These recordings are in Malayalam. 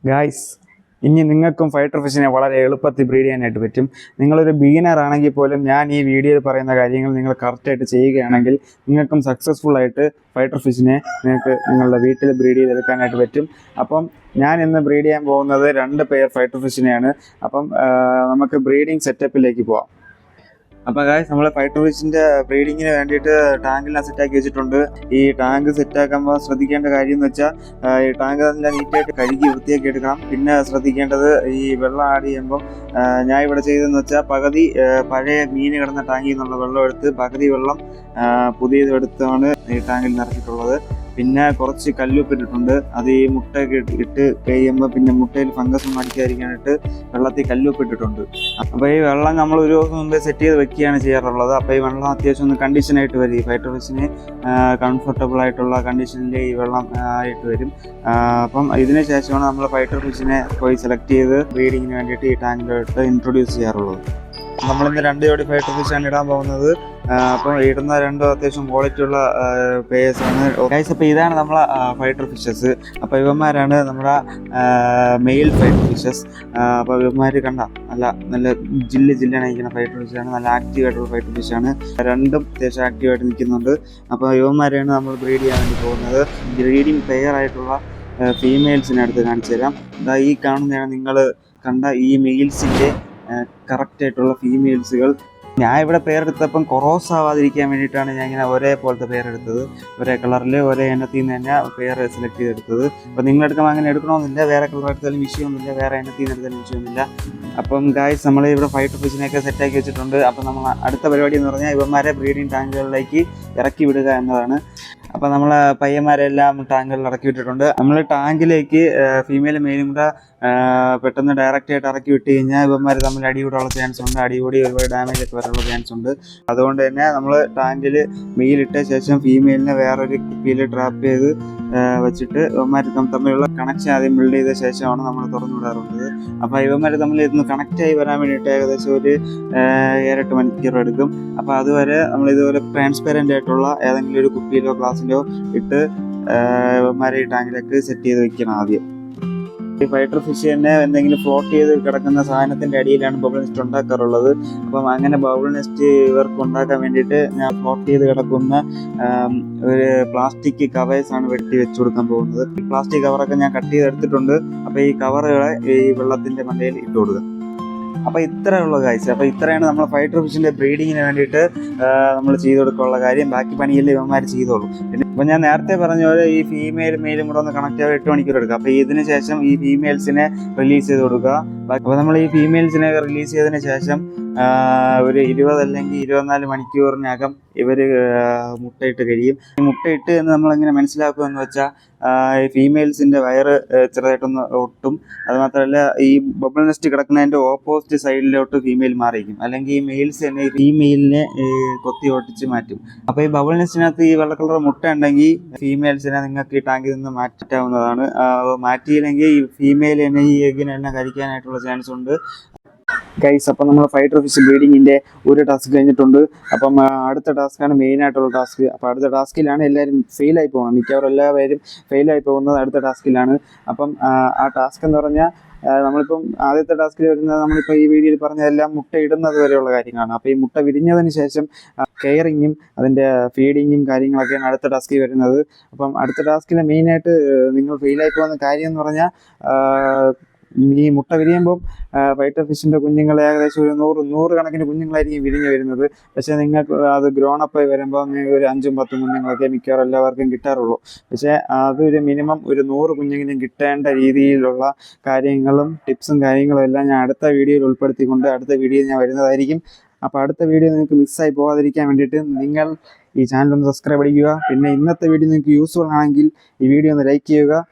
ഗായ്സ്, ഇനി നിങ്ങൾക്കും ഫൈറ്റർ ഫിഷിനെ വളരെ എളുപ്പത്തിൽ ബ്രീഡ് ചെയ്യാനായിട്ട് പറ്റും. നിങ്ങളൊരു ബിഗിനർ ആണെങ്കിൽ പോലും ഞാൻ ഈ വീഡിയോയിൽ പറയുന്ന കാര്യങ്ങൾ നിങ്ങൾ കറക്റ്റായിട്ട് ചെയ്യുകയാണെങ്കിൽ നിങ്ങൾക്കും സക്സസ്ഫുൾ ആയിട്ട് ഫൈറ്റർ ഫിഷിനെ നിങ്ങൾക്ക് നിങ്ങളുടെ വീട്ടിൽ ബ്രീഡ് ചെയ്തെടുക്കാനായിട്ട് പറ്റും. അപ്പം ഞാൻ ഇന്ന് ബ്രീഡ് ചെയ്യാൻ പോകുന്നത് 2 പെയർ ഫൈറ്റർ ഫിഷിനെയാണ്. അപ്പം നമുക്ക് ബ്രീഡിങ് സെറ്റപ്പിലേക്ക് പോവാം. അപ്പോൾ ഗായ്സ്, നമ്മൾ ഫൈറ്റർ ഫിഷിൻ്റെ ബ്രീഡിങ്ങിന് വേണ്ടിയിട്ട് ടാങ്കെല്ലാം സെറ്റാക്കി വെച്ചിട്ടുണ്ട്. ഈ ടാങ്ക് സെറ്റാക്കുമ്പോൾ ശ്രദ്ധിക്കേണ്ട കാര്യം എന്ന് വെച്ചാൽ ഈ ടാങ്ക് നല്ല നീറ്റായിട്ട് കഴുകി വൃത്തിയാക്കി എടുക്കണം. പിന്നെ ശ്രദ്ധിക്കേണ്ടത്, ഈ വെള്ളം ആഡ് ചെയ്യുമ്പം ഞാൻ ഇവിടെ ചെയ്തതെന്ന് വെച്ചാൽ പകുതി പഴയ മീൻ കിടന്ന ടാങ്കിൽ നിന്നുള്ള വെള്ളം എടുത്ത് പകുതി വെള്ളം പുതിയത് എടുത്താണ് ഈ ടാങ്കിൽ നിറച്ചിട്ടുള്ളത്. പിന്നെ കുറച്ച് കല്ലുപ്പിട്ടിട്ടുണ്ട്. അത് ഈ മുട്ടയൊക്കെ ഇട്ട് കഴിയുമ്പോൾ പിന്നെ മുട്ടയിൽ ഫംഗസ് ഒന്നും അടിക്കാതിരിക്കാനായിട്ട് വെള്ളത്തിൽ കല്ലുപ്പിട്ടിട്ടുണ്ട്. അപ്പോൾ ഈ വെള്ളം നമ്മൾ ഒരു ദിവസം മുമ്പേ സെറ്റ് ചെയ്ത് വെക്കുകയാണ് ചെയ്യാറുള്ളത്. അപ്പോൾ ഈ വെള്ളം അത്യാവശ്യം ഒന്ന് കണ്ടീഷനായിട്ട് വരും. ഈ ഫൈറ്റർ ഫിഷിന് കംഫർട്ടബിൾ ആയിട്ടുള്ള കണ്ടീഷനിൽ ഈ വെള്ളം ആയിട്ട് വരും. അപ്പം ഇതിന് ശേഷമാണ് നമ്മൾ ഫൈറ്റർ ഫിഷിനെ പോയി സെലക്ട് ചെയ്ത് ബ്രീഡിങ്ങിന് വേണ്ടിയിട്ട് ഈ ടാങ്കിലോട്ട് ഇൻട്രൊഡ്യൂസ് ചെയ്യാറുള്ളത്. നമ്മളിന്ന് 2 ജോഡി ഫൈറ്റർ ഫിഷാണ് ഇടാൻ പോകുന്നത്. അപ്പോൾ ഇടുന്ന 2 അത്യാവശ്യം ക്വാളിറ്റി ഉള്ള പേയേഴ്സാണ് ഗൈസ്. അപ്പോൾ ഇതാണ് നമ്മളെ ഫൈറ്റർ ഫിഷസ്. അപ്പോൾ ഇവന്മാരാണ് നമ്മുടെ മെയിൽ ഫൈറ്റർ ഫിഷസ്. അപ്പോൾ ഇവന്മാർ നല്ല ജില്ലണയിക്കുന്ന ഫൈറ്റർ ഫിഷാണ്. നല്ല ആക്റ്റീവായിട്ടുള്ള ഫൈറ്റർ ഫിഷാണ്. 2ഉം അത്യാവശ്യം ആക്റ്റീവായിട്ട് നിൽക്കുന്നുണ്ട്. അപ്പോൾ ഇവന്മാരെയാണ് നമ്മൾ ബ്രീഡ് ചെയ്യാൻ വേണ്ടി പോകുന്നത്. ബ്രീഡിങ് പെയർ ആയിട്ടുള്ള ഫീമെയിൽസിനെ അടുത്ത് കാണിച്ചു തരാം. ഈ കാണുന്നതാണ് നിങ്ങൾ കണ്ട ഈ മെയിൽസിൻ്റെ കറക്റ്റായിട്ടുള്ള ഫീമെയിൽസുകൾ. ഞാൻ ഇവിടെ പേരെടുത്തപ്പം ക്രോസ് ആവാതിരിക്കാൻ വേണ്ടിയിട്ടാണ് ഞാൻ ഇങ്ങനെ ഒരേപോലത്തെ പേരെടുത്തത്. ഒരേ കളറിൽ ഒരേ എണ്ണത്തിൽ നിന്ന് തന്നെ പേര് സെലക്ട് ചെയ്തെടുത്തത്. അപ്പോൾ നിങ്ങളെടുക്കുമ്പോൾ അങ്ങനെ എടുക്കണമെന്നില്ല. വേറെ കളർ എടുത്താലും വിഷയമൊന്നുമില്ല, വേറെ എണ്ണത്തിൽ നിന്ന് എടുത്താലും വിഷയമൊന്നുമില്ല. അപ്പം ഗായ്സ്, നമ്മൾ ഇവിടെ ഫൈറ്റർ ഫിഷിനെയൊക്കെ സെറ്റാക്കി വെച്ചിട്ടുണ്ട്. അപ്പം നമ്മൾ അടുത്ത പരിപാടി എന്ന് പറഞ്ഞാൽ ഇവന്മാരെ ബ്രീഡിങ് ടാങ്കുകളിലേക്ക് ഇറക്കി വിടുക എന്നതാണ്. അപ്പോൾ നമ്മൾ പയ്യന്മാരെല്ലാം ടാങ്കുകളിൽ ഇറക്കി വിട്ടിട്ടുണ്ട്. നമ്മൾ ടാങ്കിലേക്ക് ഫീമെയിലും മെയിലും കൂടെ പെട്ടെന്ന് ഡയറക്റ്റായിട്ട് ഇറക്കി വിട്ട് കഴിഞ്ഞാൽ ഇവന്മാർ തമ്മിൽ അടികൂടാനുള്ള ചാൻസ് ഉണ്ട്. അടികൂടി ഒരുപാട് ഡാമേജ് ഒക്കെ വരാനുള്ള ചാൻസ് ഉണ്ട്. അതുകൊണ്ട് തന്നെ നമ്മൾ ടാങ്കിൽ മെയിലിട്ട ശേഷം ഫീമെയിലിനെ വേറൊരു കുപ്പിയിൽ ട്രാപ്പ് ചെയ്ത് വെച്ചിട്ട് ഇവന്മാർ തമ്മിലുള്ള കണക്ഷൻ ആദ്യം ബിൽഡ് ചെയ്ത ശേഷമാണ് നമ്മൾ തുറന്നു വിടാറുള്ളത്. അപ്പോൾ ഇവന്മാർ തമ്മിൽ ഇതൊന്ന് കണക്റ്റായി വരാൻ വേണ്ടിയിട്ട് ഏകദേശം ഒരു 7-8 മണിക്കൂർ എടുക്കും. അപ്പോൾ അതുവരെ നമ്മൾ ഇതുപോലെ ട്രാൻസ്പെറൻ്റ് ആയിട്ടുള്ള ഏതെങ്കിലും ഒരു കുപ്പിയിലോ ഗ്ലാസ്സിലോ ഇട്ട് ഇവന്മാരെ ഈ ടാങ്കിലേക്ക് സെറ്റ് ചെയ്ത് വെക്കണം ആദ്യം. ഈ ഫൈറ്റർ ഫിഷ് തന്നെ എന്തെങ്കിലും ഫ്ലോട്ട് ചെയ്ത് കിടക്കുന്ന സാധനത്തിൻ്റെ അടിയിലാണ് ബബിൾ നെസ്റ്റ് ഉണ്ടാക്കാറുള്ളത്. അപ്പം അങ്ങനെ ബബിൾ നെസ്റ്റ് ഇവർക്ക് ഉണ്ടാക്കാൻ വേണ്ടിയിട്ട് ഞാൻ ഫ്ലോട്ട് ചെയ്ത് കിടക്കുന്ന ഒരു പ്ലാസ്റ്റിക് കവേഴ്സാണ് വെച്ച് കൊടുക്കാൻ പോകുന്നത്. ഈ പ്ലാസ്റ്റിക് കവറൊക്കെ ഞാൻ കട്ട് ചെയ്തെടുത്തിട്ടുണ്ട്. അപ്പോൾ ഈ കവറുകളെ ഈ വെള്ളത്തിൻ്റെ മണ്ടയിൽ ഇട്ട് കൊടുക്കുക. അപ്പോൾ ഇത്രയുള്ള ഗൈസ്. അപ്പോൾ ഇത്രയാണ് നമ്മൾ ഫൈറ്റർ ഫിഷിൻ്റെ ബ്രീഡിങ്ങിന് വേണ്ടിയിട്ട് നമ്മൾ ചെയ്ത് കൊടുക്കാനുള്ള കാര്യം. ബാക്കി പണിയെല്ലാം ഇവന്മാർ ചെയ്തോളൂ. അപ്പോൾ ഞാൻ നേരത്തെ പറഞ്ഞ പോലെ ഈ ഫീമെയിലും മെയിലും കൂടെ ഒന്ന് കണക്ട് ആയി 8 മണിക്കൂർ എടുക്കുക. അപ്പോൾ ഇതിന് ശേഷം ഈ ഫീമെയിൽസിനെ റിലീസ് ചെയ്ത് കൊടുക്കുക. അപ്പോൾ നമ്മൾ ഈ ഫീമെയിൽസിനെ റിലീസ് ചെയ്തതിന് ശേഷം ഒരു 20 അല്ലെങ്കിൽ 24 മണിക്കൂറിനകം ഇവർ മുട്ടയിട്ട് കഴിയും. ഈ മുട്ടയിട്ട് എന്ന് നമ്മളെങ്ങനെ മനസ്സിലാക്കുമെന്ന് വെച്ചാൽ ഈ ഫീമെയിൽസിൻ്റെ വയറ് ചെറുതായിട്ടൊന്ന് ഒട്ടും. അതുമാത്രമല്ല, ഈ ബബിൾ നെസ്റ്റ് കിടക്കുന്നതിൻ്റെ ഓപ്പോസിറ്റ് സൈഡിലോട്ട് ഫീമെയിൽ മാറിയിരിക്കും. അല്ലെങ്കിൽ ഈ മെയിൽസ് തന്നെ ഈ ഫീമെയിലിനെ കൊത്തി ഒട്ടിച്ച് മാറ്റും. അപ്പോൾ ഈ ബബിൾ നെസ്റ്റിനകത്ത് ഈ വെള്ള കളർ മുട്ട ഉണ്ടെങ്കിൽ ഫീമെയിൽസിനെ നിങ്ങൾക്ക് ഈ ടാങ്കിൽ നിന്ന് മാറ്റാവുന്നതാണ്. മാറ്റിയില്ലെങ്കിൽ ഈ ഫീമെയിൽ തന്നെ ഈ എഗ്ഗിനെ തന്നെ കഴിക്കാനായിട്ടുള്ള ചാൻസ് ഉണ്ട് ഗൈസ്. അപ്പം നമ്മൾ ഫൈറ്റർ ഫിഷ് ബ്രീഡിങ്ങിൻ്റെ ഒരു ടാസ്ക് കഴിഞ്ഞിട്ടുണ്ട്. അപ്പം അടുത്ത ടാസ്ക്കാണ് മെയിനായിട്ടുള്ള ടാസ്ക്. അപ്പോൾ അടുത്ത ടാസ്കിലാണ് എല്ലാവരും ഫെയിലായി പോകുന്നത്. മിക്കവാറും എല്ലാവരും ഫെയിലായി പോകുന്നത് അടുത്ത ടാസ്കിലാണ്. അപ്പം ആ ടാസ്ക് എന്ന് പറഞ്ഞാൽ നമ്മളിപ്പം ആദ്യത്തെ ടാസ്കിൽ വരുന്നത് നമ്മളിപ്പോൾ ഈ വീഡിയോയിൽ പറഞ്ഞതെല്ലാം മുട്ട ഇടുന്നത് വരെയുള്ള കാര്യങ്ങളാണ്. അപ്പോൾ ഈ മുട്ട വിരിഞ്ഞതിന് ശേഷം കെയറിങ്ങും അതിൻ്റെ ഫീഡിങ്ങും കാര്യങ്ങളൊക്കെയാണ് അടുത്ത ടാസ്കിൽ വരുന്നത്. അപ്പം അടുത്ത ടാസ്കിൽ മെയിനായിട്ട് നിങ്ങൾ ഫെയിലായി പോകുന്ന കാര്യം എന്ന് പറഞ്ഞാൽ, ഈ മുട്ട വിരിയുമ്പം ഫൈറ്റർ ഫിഷിൻ്റെ കുഞ്ഞുങ്ങൾ ഏകദേശം ഒരു 100 കണക്കിന് കുഞ്ഞുങ്ങളായിരിക്കും വിരിഞ്ഞ് വരുന്നത്. പക്ഷേ നിങ്ങൾക്ക് അത് ഗ്രോണപ്പായി വരുമ്പോൾ നിങ്ങൾക്ക് ഒരു 5-10 കുഞ്ഞുങ്ങളൊക്കെ മിക്കവാറും എല്ലാവർക്കും കിട്ടാറുള്ളൂ. പക്ഷേ അതൊരു മിനിമം ഒരു 100 കുഞ്ഞുങ്ങളും കിട്ടേണ്ട രീതിയിലുള്ള കാര്യങ്ങളും ടിപ്സും കാര്യങ്ങളും എല്ലാം ഞാൻ അടുത്ത വീഡിയോയിൽ ഉൾപ്പെടുത്തിക്കൊണ്ട് അടുത്ത വീഡിയോയിൽ ഞാൻ വരുന്നതായിരിക്കും. അപ്പോൾ അടുത്ത വീഡിയോ നിങ്ങൾക്ക് മിസ്സായി പോകാതിരിക്കാൻ വേണ്ടിയിട്ട് നിങ്ങൾ ഈ ചാനൽ ഒന്ന് സബ്സ്ക്രൈബ് അടിക്കുക. പിന്നെ ഇന്നത്തെ വീഡിയോ നിങ്ങൾക്ക് യൂസ്ഫുൾ ആണെങ്കിൽ ഈ വീഡിയോ ഒന്ന് ലൈക്ക് ചെയ്യുക.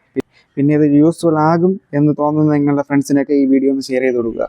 പിന്നെ ഇത് യൂസ്ഫുൾ ആകും എന്ന് തോന്നുന്ന നിങ്ങളുടെ ഫ്രണ്ട്സിനൊക്കെ ഈ വീഡിയോ ഒന്ന് ഷെയർ ചെയ്ത് കൊടുക്കുക.